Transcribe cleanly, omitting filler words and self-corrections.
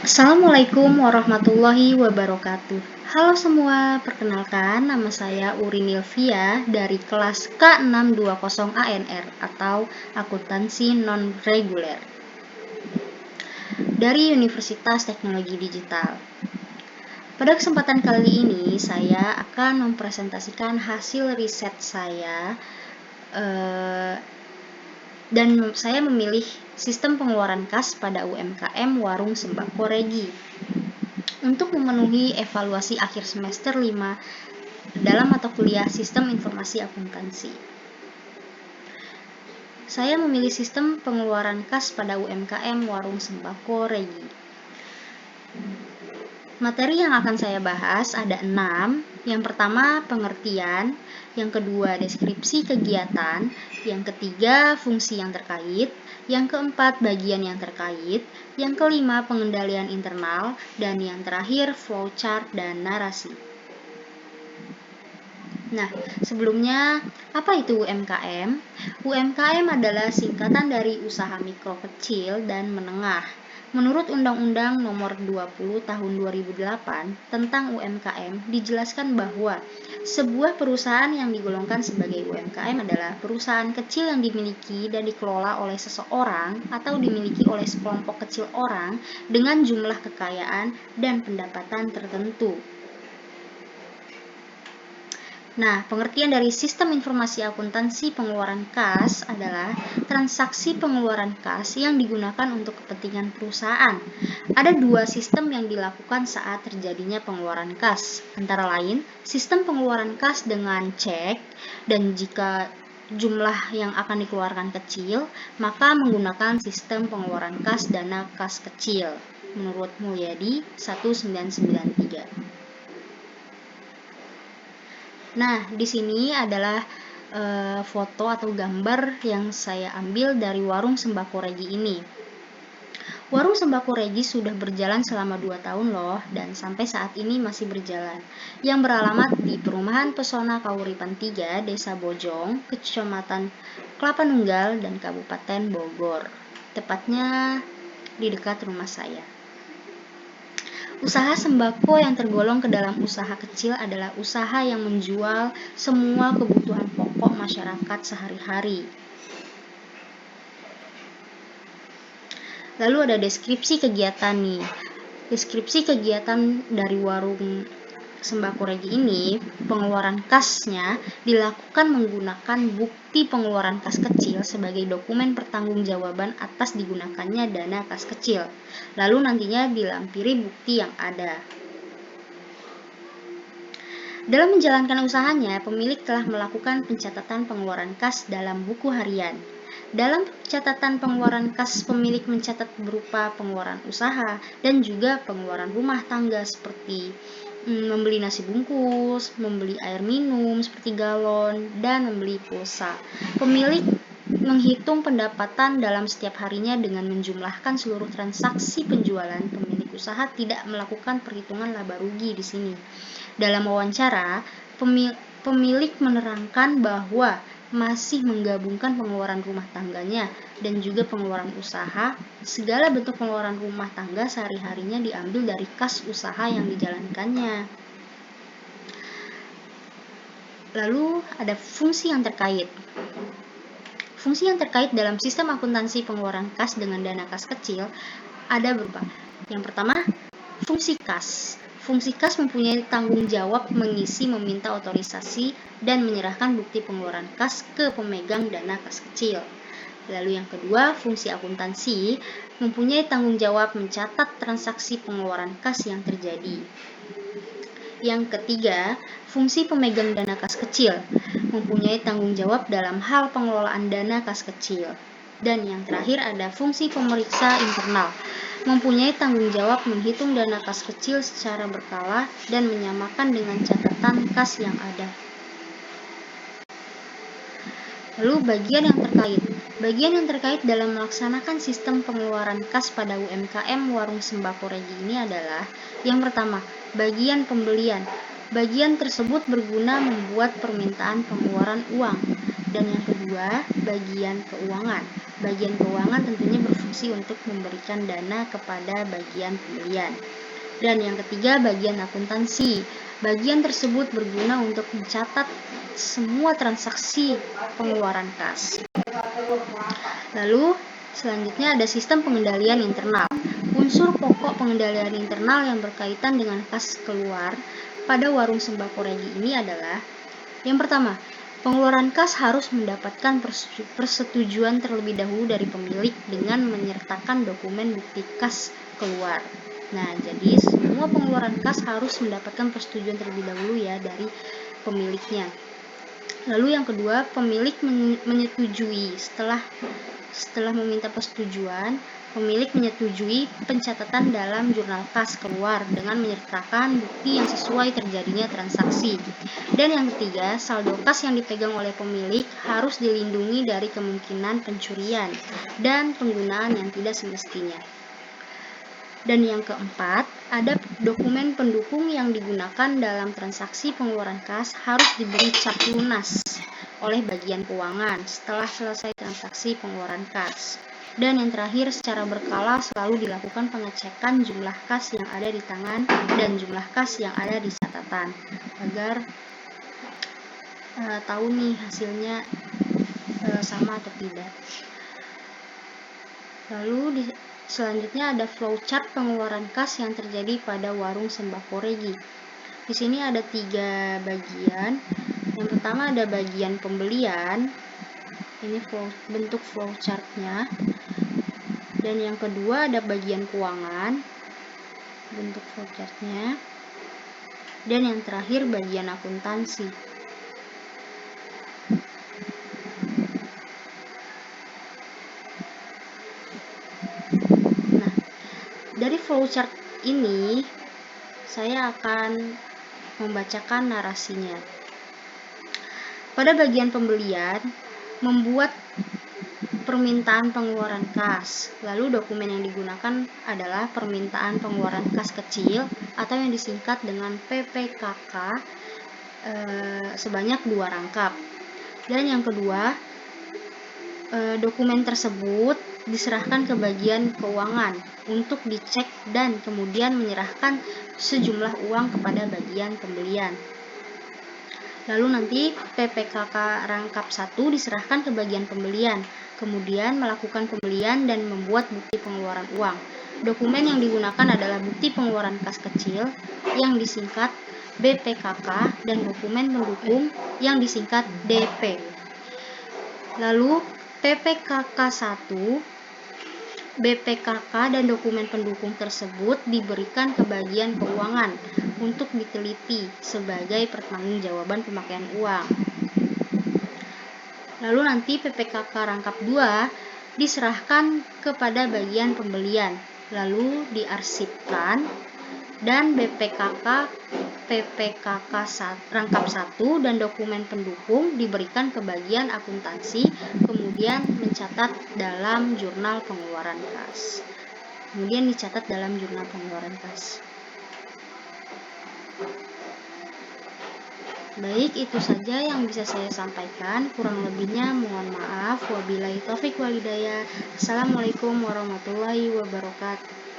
Assalamualaikum warahmatullahi wabarakatuh. Halo semua, perkenalkan nama saya Urin Ilvia dari kelas K620 ANR atau Akuntansi Non-Reguler dari Universitas Teknologi Digital. Pada kesempatan kali ini saya akan mempresentasikan hasil riset saya dan saya memilih sistem pengeluaran kas pada UMKM Warung Sembako Regi untuk memenuhi evaluasi akhir semester 5 dalam mata kuliah Sistem Informasi Akuntansi. Saya memilih sistem pengeluaran kas pada UMKM Warung Sembako Regi. Materi yang akan saya bahas ada 6. Yang pertama, pengertian. Yang kedua, deskripsi kegiatan. Yang ketiga, fungsi yang terkait. Yang keempat, bagian yang terkait. Yang kelima, pengendalian internal. Dan yang terakhir, flowchart dan narasi. Nah, sebelumnya, apa itu UMKM? UMKM adalah singkatan dari usaha mikro kecil dan menengah. Menurut Undang-Undang Nomor 20 Tahun 2008 tentang UMKM, dijelaskan bahwa sebuah perusahaan yang digolongkan sebagai UMKM adalah perusahaan kecil yang dimiliki dan dikelola oleh seseorang atau dimiliki oleh sekelompok kecil orang dengan jumlah kekayaan dan pendapatan tertentu. Nah, pengertian dari sistem informasi akuntansi pengeluaran kas adalah transaksi pengeluaran kas yang digunakan untuk kepentingan perusahaan. Ada 2 sistem yang dilakukan saat terjadinya pengeluaran kas, antara lain sistem pengeluaran kas dengan cek, dan jika jumlah yang akan dikeluarkan kecil, maka menggunakan sistem pengeluaran kas dana kas kecil, menurut Mulyadi 1993. Nah, di sini adalah foto atau gambar yang saya ambil dari Warung Sembako Regi ini. Warung Sembako Regi sudah berjalan selama 2 tahun loh, dan sampai saat ini masih berjalan. Yang beralamat di Perumahan Pesona Kauripan 3, Desa Bojong, Kecamatan Kelapa Nunggal, dan Kabupaten Bogor. Tepatnya di dekat rumah saya. Usaha sembako yang tergolong ke dalam usaha kecil adalah usaha yang menjual semua kebutuhan pokok masyarakat sehari-hari. Lalu ada deskripsi kegiatan nih. Deskripsi kegiatan dari Warung Sembako Regi ini, pengeluaran kasnya dilakukan menggunakan bukti pengeluaran kas kecil sebagai dokumen pertanggungjawaban atas digunakannya dana kas kecil. Lalu nantinya dilampiri bukti yang ada. Dalam menjalankan usahanya, pemilik telah melakukan pencatatan pengeluaran kas dalam buku harian. Dalam catatan pengeluaran kas, pemilik mencatat berupa pengeluaran usaha dan juga pengeluaran rumah tangga seperti membeli nasi bungkus, membeli air minum seperti galon, dan membeli pulsa. Pemilik menghitung pendapatan dalam setiap harinya dengan menjumlahkan seluruh transaksi penjualan. Pemilik usaha tidak melakukan perhitungan laba rugi di sini. Dalam wawancara, pemilik menerangkan bahwa masih menggabungkan pengeluaran rumah tangganya dan juga pengeluaran usaha. Segala bentuk pengeluaran rumah tangga sehari-harinya diambil dari kas usaha yang dijalankannya. Lalu ada fungsi yang terkait. Fungsi yang terkait dalam sistem akuntansi pengeluaran kas dengan dana kas kecil ada berupa. Yang pertama, fungsi kas. Fungsi kas mempunyai tanggung jawab mengisi, meminta otorisasi, dan menyerahkan bukti pengeluaran kas ke pemegang dana kas kecil. Lalu yang kedua, fungsi akuntansi mempunyai tanggung jawab mencatat transaksi pengeluaran kas yang terjadi. Yang ketiga, fungsi pemegang dana kas kecil mempunyai tanggung jawab dalam hal pengelolaan dana kas kecil. Dan yang terakhir ada fungsi pemeriksa internal, mempunyai tanggung jawab menghitung dana kas kecil secara berkala dan menyamakan dengan catatan kas yang ada. Lalu bagian yang terkait. Bagian yang terkait dalam melaksanakan sistem pengeluaran kas pada UMKM Warung Sembako Regi ini adalah yang pertama, bagian pembelian. Bagian tersebut berguna membuat permintaan pengeluaran uang. Dan yang kedua, bagian keuangan. Bagian keuangan tentunya berfungsi untuk memberikan dana kepada bagian pembelian. Dan yang ketiga, bagian akuntansi. Bagian tersebut berguna untuk mencatat semua transaksi pengeluaran kas. Lalu selanjutnya ada sistem pengendalian internal. Unsur pokok pengendalian internal yang berkaitan dengan kas keluar pada warung sembako Regi ini adalah: yang pertama, pengeluaran kas harus mendapatkan persetujuan terlebih dahulu dari pemilik dengan menyertakan dokumen bukti kas keluar. Nah, jadi semua pengeluaran kas harus mendapatkan persetujuan terlebih dahulu ya dari pemiliknya. Lalu yang kedua, pemilik menyetujui. Setelah meminta persetujuan, pemilik menyetujui pencatatan dalam jurnal kas keluar dengan menyertakan bukti yang sesuai terjadinya transaksi. Dan yang ketiga, saldo kas yang dipegang oleh pemilik harus dilindungi dari kemungkinan pencurian dan penggunaan yang tidak semestinya. Dan yang keempat, ada dokumen pendukung yang digunakan dalam transaksi pengeluaran kas harus diberi cap lunas oleh bagian keuangan setelah selesai transaksi pengeluaran kas. Dan yang terakhir, secara berkala selalu dilakukan pengecekan jumlah kas yang ada di tangan dan jumlah kas yang ada di catatan agar tahu nih hasilnya sama atau tidak. Lalu selanjutnya ada flowchart pengeluaran kas yang terjadi pada warung sembako Regi. Di sini ada 3 bagian. Yang pertama ada bagian pembelian. Ini bentuk flowchartnya. Dan yang kedua ada bagian keuangan. Bentuk flowchartnya. Dan yang terakhir bagian akuntansi. Dari flowchart ini, saya akan membacakan narasinya. Pada bagian pembelian, membuat permintaan pengeluaran kas. Lalu dokumen yang digunakan adalah permintaan pengeluaran kas kecil atau yang disingkat dengan PPKK sebanyak 2 rangkap. Dan yang kedua, dokumen tersebut diserahkan ke bagian keuangan untuk dicek dan kemudian menyerahkan sejumlah uang kepada bagian pembelian. Lalu nanti PPKK rangkap 1 diserahkan ke bagian pembelian, kemudian melakukan pembelian dan membuat bukti pengeluaran uang. Dokumen yang digunakan adalah bukti pengeluaran kas kecil yang disingkat BPKK dan dokumen pendukung yang disingkat DP. Lalu PPKK 1, BPKK dan dokumen pendukung tersebut diberikan ke bagian keuangan untuk diteliti sebagai pertanggungjawaban pemakaian uang. Lalu nanti PPKK rangkap 2 diserahkan kepada bagian pembelian, lalu diarsipkan, dan PPKK rangkap 1 dan dokumen pendukung diberikan ke bagian akuntansi, kemudian mencatat dalam jurnal pengeluaran kas. Baik, itu saja yang bisa saya sampaikan. Kurang lebihnya mohon maaf. Wabillahi taufik wal hidayah. Assalamualaikum warahmatullahi wabarakatuh.